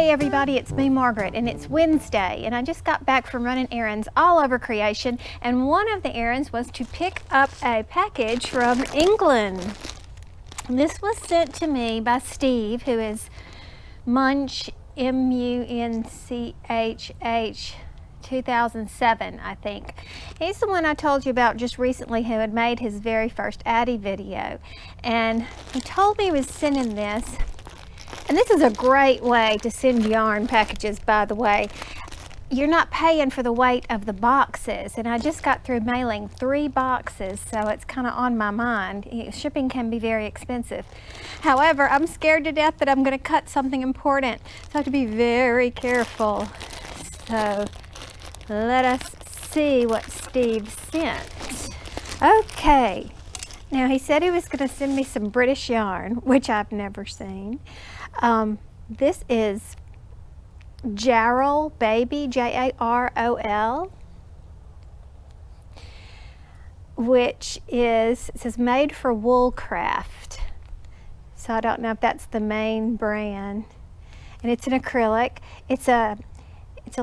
Hey everybody, it's me Margaret, and it's Wednesday, and I just got back from running errands all over creation, and one of the errands was to pick up a package from England. This was sent to me by Steve, who is Munch, M-U-N-C-H-H 2007, I think. He's the one I told you about just recently who had made his very first Addi video, and he told me he was sending this. And this is a great way to send yarn packages, by the way. You're not paying for the weight of the boxes, and I just got through mailing 3 boxes, so it's kind of on my mind. Shipping can be very expensive. However, I'm scared to death that I'm going to cut something important, so I have to be very careful. So let us see what Steve sent. Okay. Now, he said he was going to send me some British yarn, which I've never seen. This is Jarrell Baby, J-A-R-O-L, which is, it says made for Woolcraft. So I don't know if that's the main brand. And it's an acrylic. It's a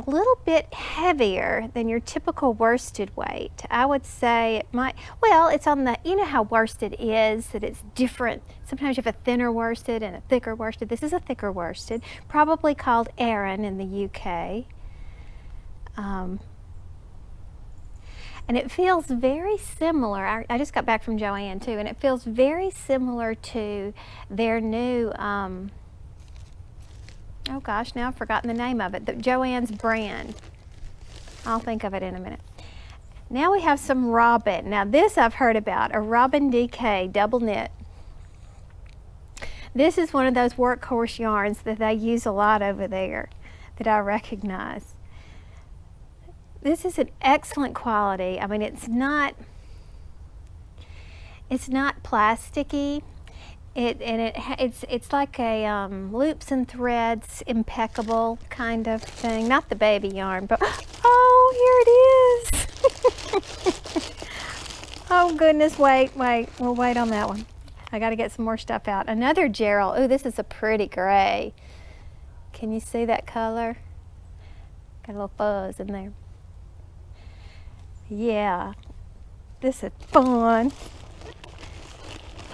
little bit heavier than your typical worsted weight. I would say it might, well, it's on the, you know how worsted is, that it's different. Sometimes you have a thinner worsted and a thicker worsted. This is a thicker worsted, probably called Aran in the UK. And it feels very similar. I just got back from Joann too, and it feels very similar to their new, oh gosh, now I've forgotten the name of it. Joann's brand. I'll think of it in a minute. Now we have some Robin. Now this I've heard about, a Robin DK double knit. This is one of those workhorse yarns that they use a lot over there that I recognize. This is an excellent quality. I mean, it's not plasticky. It's like a loops and threads, impeccable kind of thing. Not the baby yarn, but oh, here it is. Oh goodness, wait, we'll wait on that one. I got to get some more stuff out. Another Jarrell. Oh, this is a pretty gray. Can you see that color? Got a little fuzz in there. Yeah, this is fun.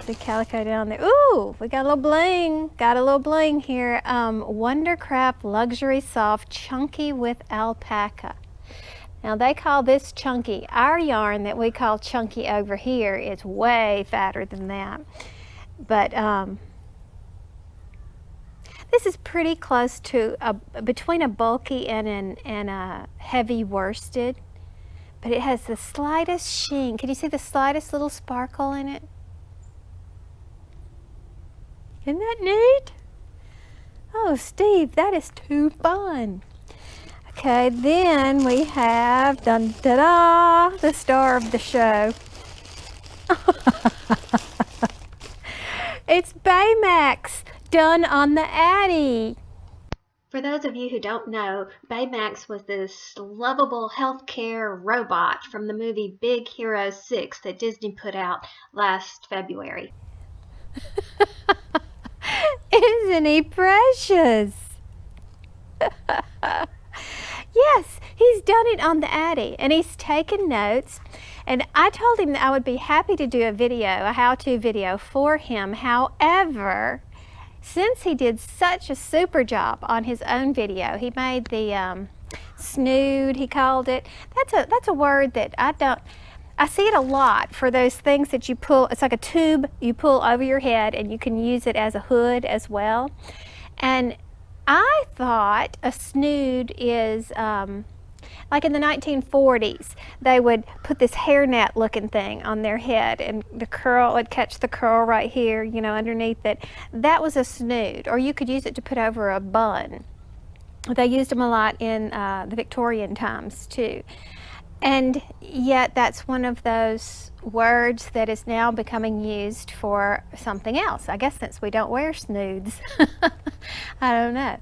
The calico down there. Ooh, we got a little bling. Got a little bling here. Wondercraft Luxury Soft Chunky with Alpaca. Now they call this chunky. Our yarn that we call chunky over here is way fatter than that. But this is pretty close to between a bulky and a heavy worsted. But it has the slightest sheen. Can you see the slightest little sparkle in it? Isn't that neat? Oh, Steve, that is too fun. Okay, then we have, dun-da-da, the star of the show. It's Baymax, done on the Addi. For those of you who don't know, Baymax was this lovable healthcare robot from the movie Big Hero 6 that Disney put out last February. Isn't he precious? Yes, he's done it on the Addi, and he's taken notes. And I told him that I would be happy to do a video, a how-to video for him. However, since he did such a super job on his own video, he made the snood, he called it. That's a word that I see it a lot for those things that you pull. It's like a tube you pull over your head, and you can use it as a hood as well. And I thought a snood is like in the 1940s, they would put this hairnet looking thing on their head, and the curl would catch the curl right here, you know, underneath it. That was a snood, or you could use it to put over a bun. They used them a lot in the Victorian times too. And yet that's one of those words that is now becoming used for something else. I guess since we don't wear snoods. I don't know.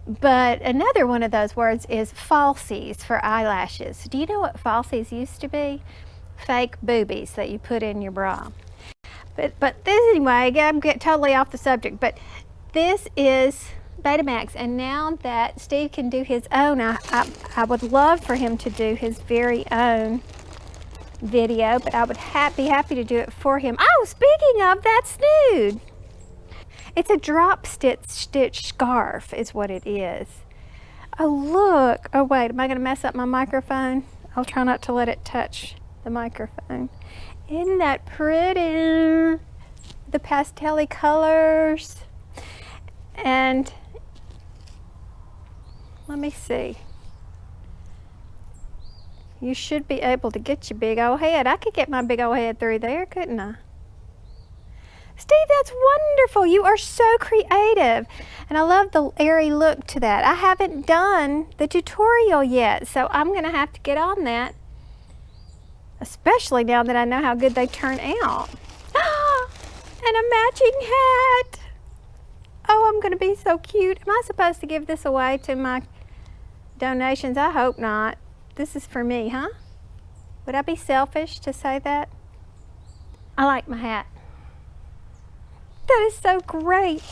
But another one of those words is falsies for eyelashes. Do you know what falsies used to be? Fake boobies that you put in your bra. But this anyway, again, I'm getting totally off the subject, but this is Betamax, and now that Steve can do his own, I would love for him to do his very own video, but I would be happy to do it for him. Oh, speaking of, that's nude. It's a drop stitch scarf is what it is. Oh, look. Oh, wait, am I going to mess up my microphone? I'll try not to let it touch the microphone. Isn't that pretty? The pastel-y colors. And let me see. You should be able to get your big old head. I could get my big old head through there, couldn't I? Steve, that's wonderful. You are so creative. And I love the airy look to that. I haven't done the tutorial yet, so I'm going to have to get on that. Especially now that I know how good they turn out. And a matching hat. Oh, I'm going to be so cute. Am I supposed to give this away to my donations? I hope not. This is for me, huh? Would I be selfish to say that? I like my hat. That is so great.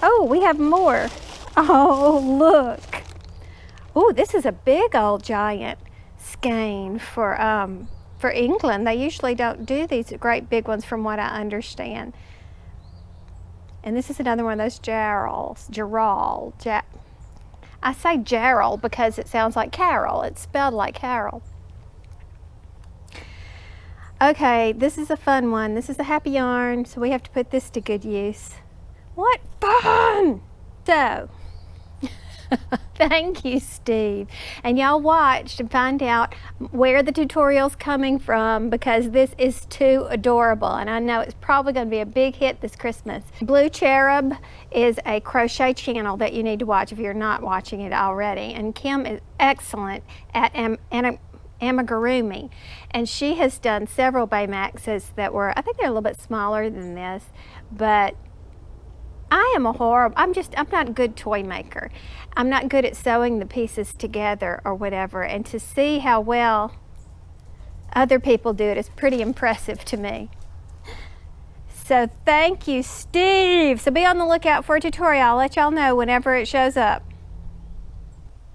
Oh, we have more. Oh, look. Oh, this is a big old giant skein for England. They usually don't do these great big ones from what I understand. And this is another one of those jarrals. I say jarral because it sounds like Carol. It's spelled like Carol. Okay, this is a fun one. This is a happy yarn, so we have to put this to good use. What fun! So, thank you, Steve. And y'all watch to find out where the tutorial's coming from, because this is too adorable. And I know it's probably going to be a big hit this Christmas. Blue Cherub is a crochet channel that you need to watch if you're not watching it already. And Kim is excellent at amigurumi, and she has done several Baymaxes that were, I think they're a little bit smaller than this, but I'm not a good toy maker. I'm not good at sewing the pieces together or whatever, and to see how well other people do it is pretty impressive to me. So thank you, Steve. So be on the lookout for a tutorial. I'll let y'all know whenever it shows up.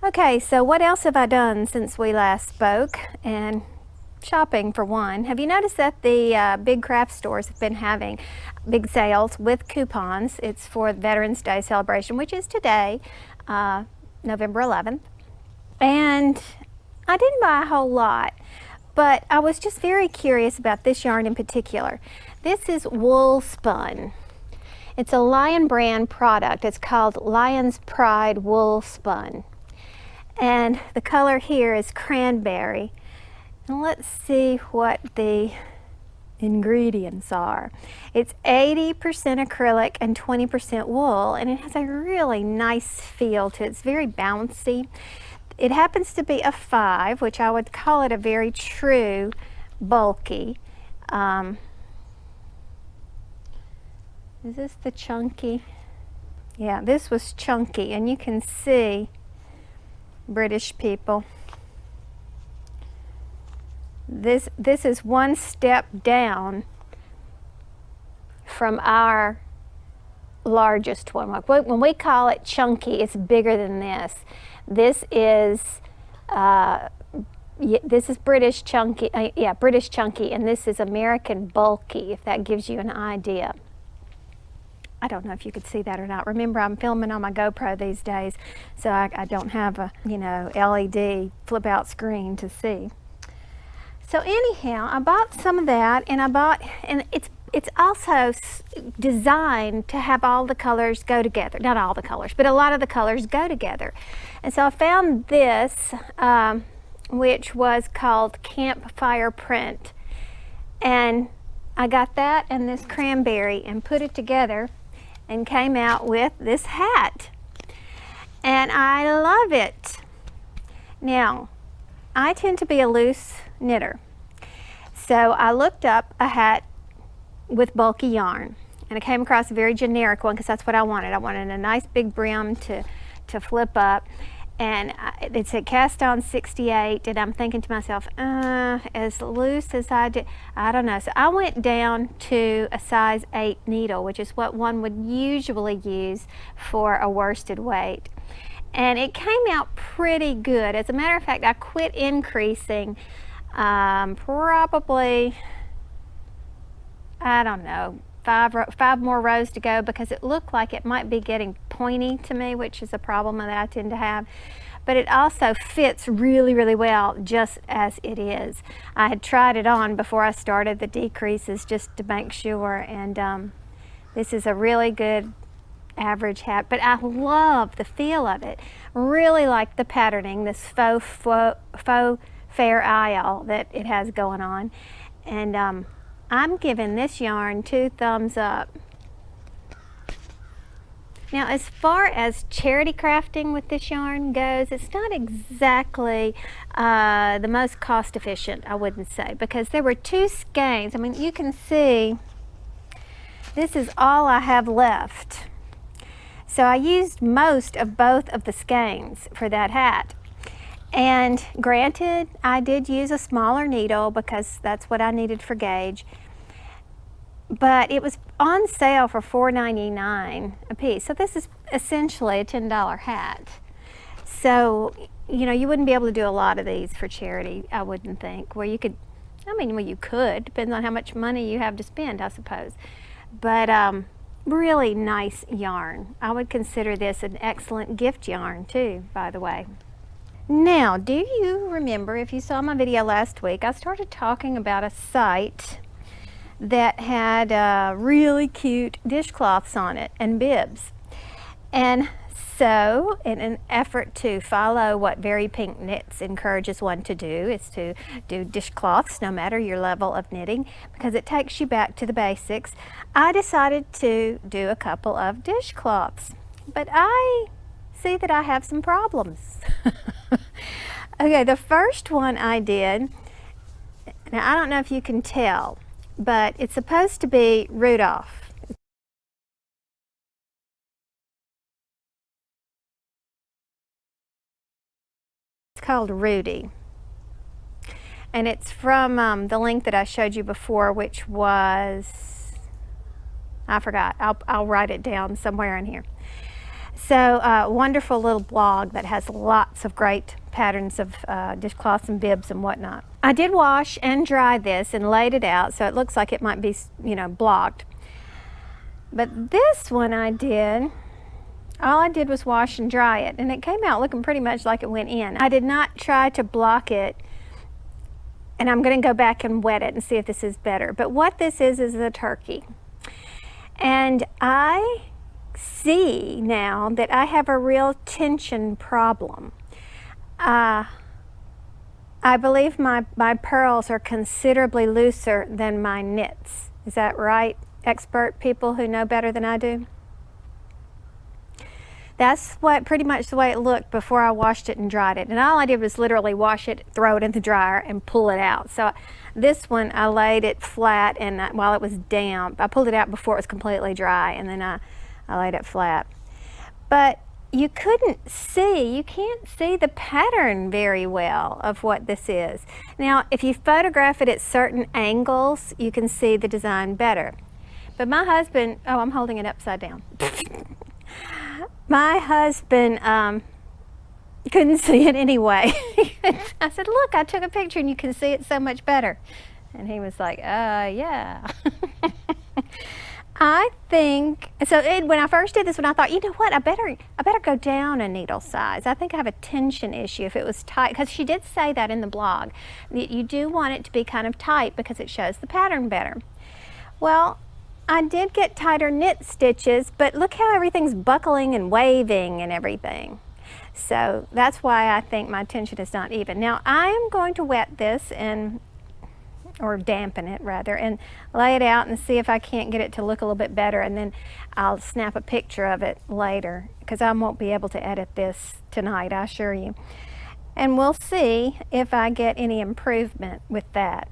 Okay, so what else have I done since we last spoke? And shopping for one. Have you noticed that the big craft stores have been having big sales with coupons? It's for Veterans Day celebration, which is today, November 11th. And I didn't buy a whole lot, but I was just very curious about this yarn in particular. This is Woolspun. It's a Lion brand product. It's called Lion's Pride Woolspun. And the color here is cranberry. And let's see what the ingredients are. It's 80% acrylic and 20% wool, and it has a really nice feel to it. It's very bouncy. It happens to be a 5, which I would call it a very true bulky. Is this the chunky? Yeah, this was chunky, and you can see British people. This is one step down from our largest one. Like when we call it chunky, it's bigger than this. This is British chunky. British chunky, and this is American bulky. If that gives you an idea. I don't know if you could see that or not. Remember, I'm filming on my GoPro these days, so I don't have a, LED flip out screen to see. So anyhow, I bought some of that, and it's also designed to have all the colors go together. Not all the colors, but a lot of the colors go together. And so I found this, which was called Campfire Print. And I got that and this cranberry and put it together and came out with this hat. And I love it. Now, I tend to be a loose knitter. So I looked up a hat with bulky yarn, and I came across a very generic one because that's what I wanted. I wanted a nice big brim to flip up. And it said cast on 68, and I'm thinking to myself, as loose as I did, I don't know. So I went down to a size 8 needle, which is what one would usually use for a worsted weight. And it came out pretty good. As a matter of fact, I quit increasing probably, I don't know, five more rows to go, because it looked like it might be getting pointy to me, which is a problem that I tend to have. But it also fits really, really well just as it is. I had tried it on before I started the decreases just to make sure, and this is a really good average hat. But I love the feel of it. Really like the patterning, this faux fair isle that it has going on, and I'm giving this yarn 2 thumbs up. Now, as far as charity crafting with this yarn goes, it's not exactly the most cost efficient, I wouldn't say, because there were 2 skeins. I mean, you can see this is all I have left. So I used most of both of the skeins for that hat. And granted, I did use a smaller needle because that's what I needed for gauge. But it was on sale for $4.99 a piece. So this is essentially a $10 hat. So, you know, you wouldn't be able to do a lot of these for charity, I wouldn't think. Where you could, I mean, well, you could, depends on how much money you have to spend, I suppose. But really nice yarn. I would consider this an excellent gift yarn too, by the way. Now, do you remember, if you saw my video last week, I started talking about a site that had really cute dishcloths on it and bibs. And so, in an effort to follow what Very Pink Knits encourages one to do, is to do dishcloths no matter your level of knitting, because it takes you back to the basics, I decided to do a couple of dishcloths. But I see that I have some problems. Okay, the first one I did, now I don't know if you can tell, but it's supposed to be Rudolph. It's called Rudy. And it's from the link that I showed you before, which was, I forgot, I'll write it down somewhere in here. So wonderful little blog that has lots of great patterns of dishcloths and bibs and whatnot. I did wash and dry this and laid it out, so it looks like it might be, you know, blocked. But this one I did, all I did was wash and dry it, and it came out looking pretty much like it went in. I did not try to block it, and I'm going to go back and wet it and see if this is better. But what this is a turkey. And I see now that I have a real tension problem. I believe my pearls are considerably looser than my knits. Is that right, expert people who know better than I do? That's what pretty much the way it looked before I washed it and dried it. And all I did was literally wash it, throw it in the dryer, and pull it out. So this one, I laid it flat, and while it was damp, I pulled it out before it was completely dry, and then I laid it flat. But you can't see the pattern very well of what this is. Now, if you photograph it at certain angles, you can see the design better. But my husband, oh, I'm holding it upside down. My husband couldn't see it anyway. I said, look, I took a picture and you can see it so much better. And he was like, yeah. I think, so when I first did this one, I thought, you know what, I better go down a needle size. I think I have a tension issue if it was tight, because she did say that in the blog. You do want it to be kind of tight because it shows the pattern better. Well, I did get tighter knit stitches, but look how everything's buckling and waving and everything. So that's why I think my tension is not even. Now I am going to wet this or dampen it rather, and lay it out and see if I can't get it to look a little bit better, and then I'll snap a picture of it later, because I won't be able to edit this tonight, I assure you. And we'll see if I get any improvement with that.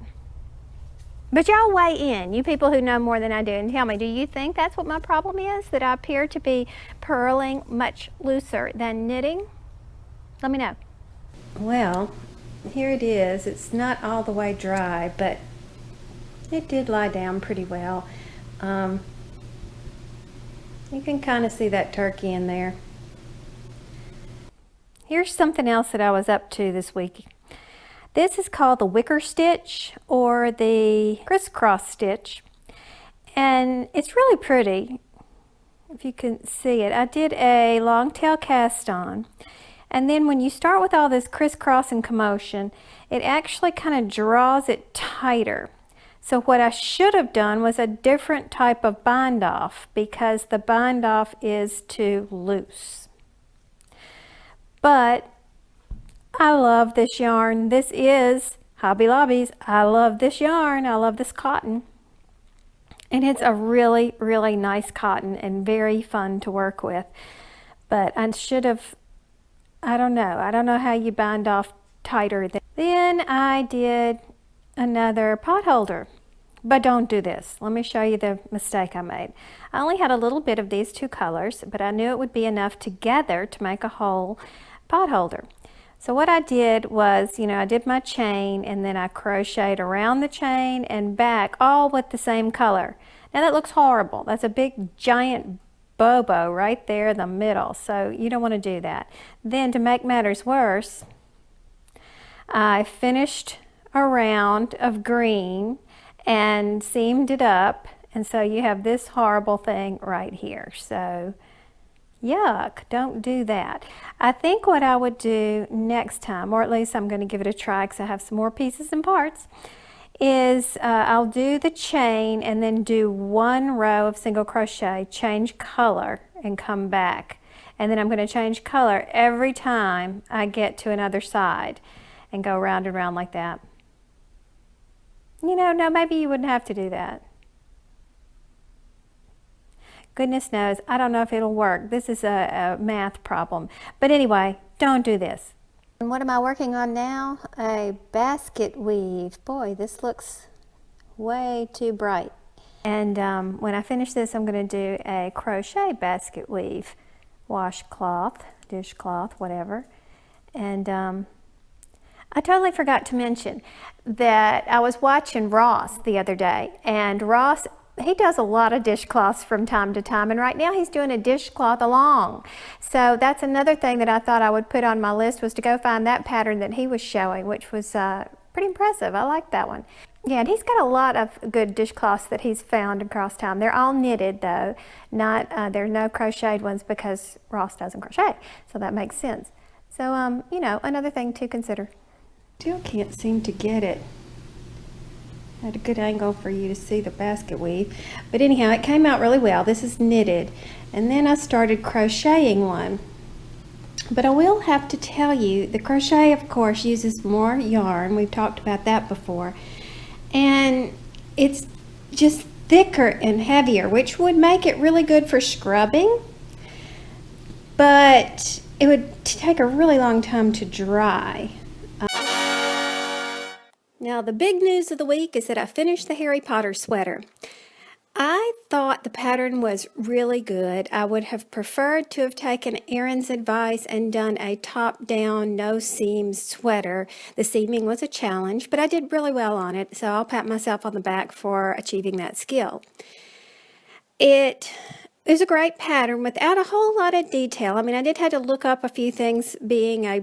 But y'all weigh in, you people who know more than I do, and tell me, do you think that's what my problem is? That I appear to be purling much looser than knitting? Let me know. Well, here it is. It's not all the way dry, but it did lie down pretty well. You can kind of see that turkey in there. Here's something else that I was up to this week. This is called the wicker stitch or the crisscross stitch, and it's really pretty if you can see it. I did a long tail cast on, and then when you start with all this crisscross and commotion, it actually kind of draws it tighter. So what I should have done was a different type of bind off, because the bind off is too loose. But I love this yarn. This is Hobby Lobby's. I love this yarn. I love this cotton. And it's a really, really nice cotton and very fun to work with. But I should have, I don't know how you bind off tighter. Then I did another pot holder. But don't do this. Let me show you the mistake I made. I only had a little bit of these two colors, but I knew it would be enough together to make a whole pot holder. So what I did was, I did my chain and then I crocheted around the chain and back, all with the same color. Now that looks horrible. That's a big giant bobo right there in the middle, so you don't want to do that. Then to make matters worse, I finished a round of green and seamed it up, and so you have this horrible thing right here. So yuck, don't do that. I think what I would do next time, or at least I'm going to give it a try because I have some more pieces and parts, is I'll do the chain and then do one row of single crochet, change color, and come back. And then I'm going to change color every time I get to another side and go round and round like that. No, maybe you wouldn't have to do that. Goodness knows, I don't know if it'll work. This is a math problem. But anyway, don't do this. And what am I working on now? A basket weave. Boy, this looks way too bright. And when I finish this, I'm going to do a crochet basket weave. Washcloth, dishcloth, whatever. And I totally forgot to mention that I was watching Ross the other day, and Ross, he does a lot of dishcloths from time to time, and right now he's doing a dishcloth along. So that's another thing that I thought I would put on my list, was to go find that pattern that he was showing, which was pretty impressive. I like that one. Yeah, and he's got a lot of good dishcloths that he's found across town. They're all knitted though, not there's no crocheted ones because Ross doesn't crochet, so that makes sense. So another thing to consider. Still can't seem to get it at a good angle for you to see the basket weave, but anyhow, it came out really well. This is knitted, and then I started crocheting one. But I will have to tell you, the crochet of course uses more yarn. We've talked about that before, and it's just thicker and heavier, which would make it really good for scrubbing, but it would take a really long time to dry. Now the big news of the week is that I finished the Harry Potter sweater. I thought the pattern was really good. I would have preferred to have taken Erin's advice and done a top-down, no seams sweater. The seaming was a challenge, but I did really well on it, so I'll pat myself on the back for achieving that skill. It is a great pattern without a whole lot of detail. I mean, I did have to look up a few things being a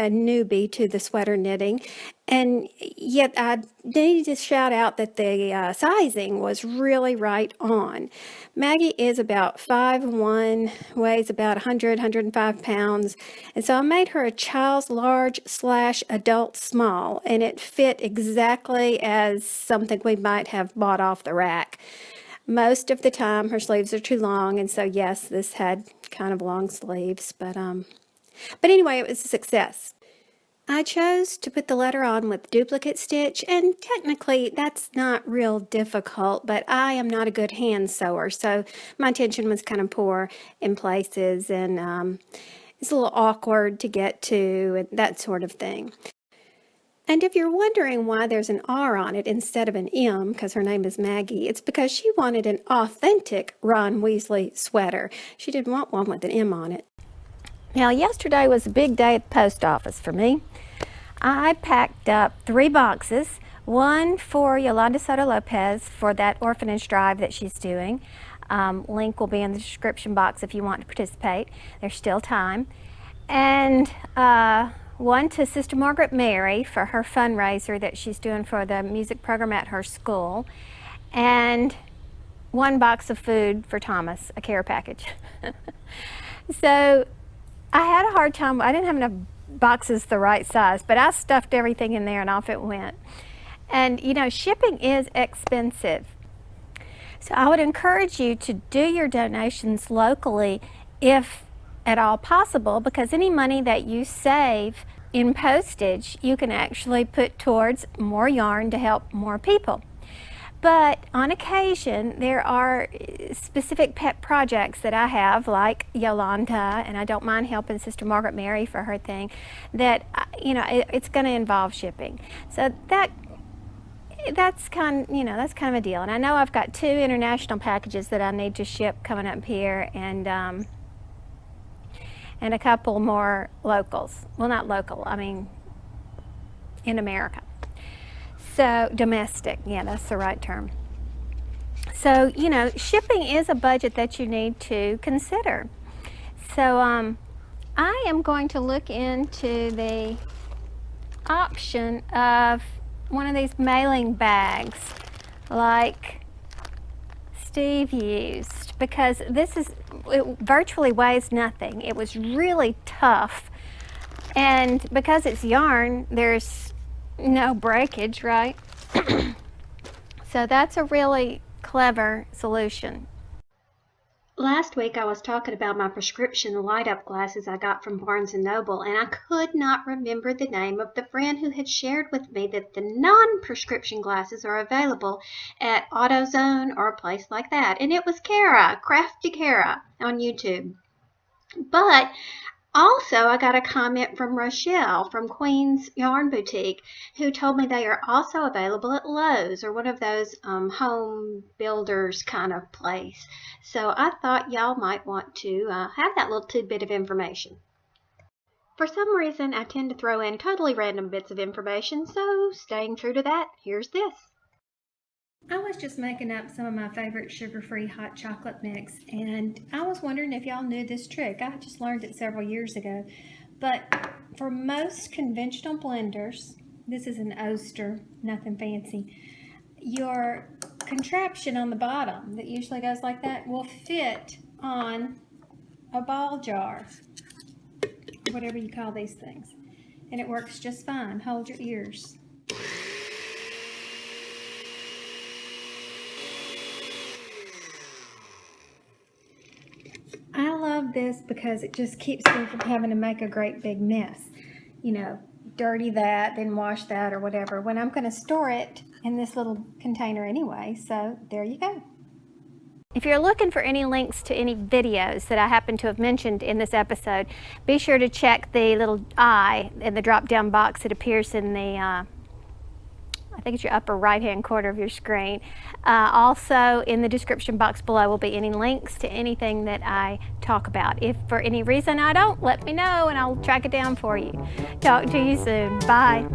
newbie to the sweater knitting, and yet I need to shout out that the sizing was really right on. Maggie is about 5'1", weighs about 105 pounds, and so I made her a child's large / adult small, and it fit exactly as something we might have bought off the rack. Most of the time her sleeves are too long, and so yes, this had kind of long sleeves, but anyway, it was a success. I chose to put the letter on with duplicate stitch, and technically that's not real difficult, but I am not a good hand sewer, so my tension was kind of poor in places, and it's a little awkward to get to, and that sort of thing. And if you're wondering why there's an R on it instead of an M, because her name is Maggie, it's because she wanted an authentic Ron Weasley sweater. She didn't want one with an M on it. Now, yesterday was a big day at the post office for me. I packed up 3 boxes, one for Yolanda Soto Lopez for that orphanage drive that she's doing. Link will be in the description box if you want to participate. There's still time. And one to Sister Margaret Mary for her fundraiser that she's doing for the music program at her school. And 1 box of food for Thomas, a care package. So I had a hard time. I didn't have enough boxes the right size, but I stuffed everything in there and off it went. And you know, shipping is expensive. So I would encourage you to do your donations locally if at all possible, because any money that you save in postage, you can actually put towards more yarn to help more people. But on occasion, there are specific pet projects that I have, like Yolanda, and I don't mind helping Sister Margaret Mary for her thing, that, you know, it's going to involve shipping. So that's kind of a deal. And I know I've got 2 international packages that I need to ship coming up here, and a couple more locals. Well, not local, I mean in America. So domestic, yeah, that's the right term. So, you know, shipping is a budget that you need to consider. So I am going to look into the option of one of these mailing bags like Steve used, because it virtually weighs nothing. It was really tough, and because it's yarn, there's no breakage, right? So that's a really clever solution. Last week I was talking about my prescription light-up glasses I got from Barnes & Noble, and I could not remember the name of the friend who had shared with me that the non-prescription glasses are available at AutoZone or a place like that. And it was Kara, Crafty Kara, on YouTube. But also, I got a comment from Rochelle from Queen's Yarn Boutique, who told me they are also available at Lowe's, or one of those home builders kind of place. So I thought y'all might want to have that little tidbit of information. For some reason, I tend to throw in totally random bits of information, so staying true to that, here's this. I was just making up some of my favorite sugar-free hot chocolate mix, and I was wondering if y'all knew this trick. I just learned it several years ago. But for most conventional blenders, this is an Oster, nothing fancy, your contraption on the bottom that usually goes like that will fit on a ball jar, whatever you call these things. And it works just fine. Hold your ears. I love this because it just keeps me from having to make a great big mess. You know, dirty that, then wash that or whatever, when I'm going to store it in this little container anyway. So there you go. If you're looking for any links to any videos that I happen to have mentioned in this episode, be sure to check the little eye in the drop-down box that appears in the I think it's your upper right-hand corner of your screen. Also, in the description box below will be any links to anything that I talk about. If for any reason I don't, let me know and I'll track it down for you. Talk to you soon. Bye.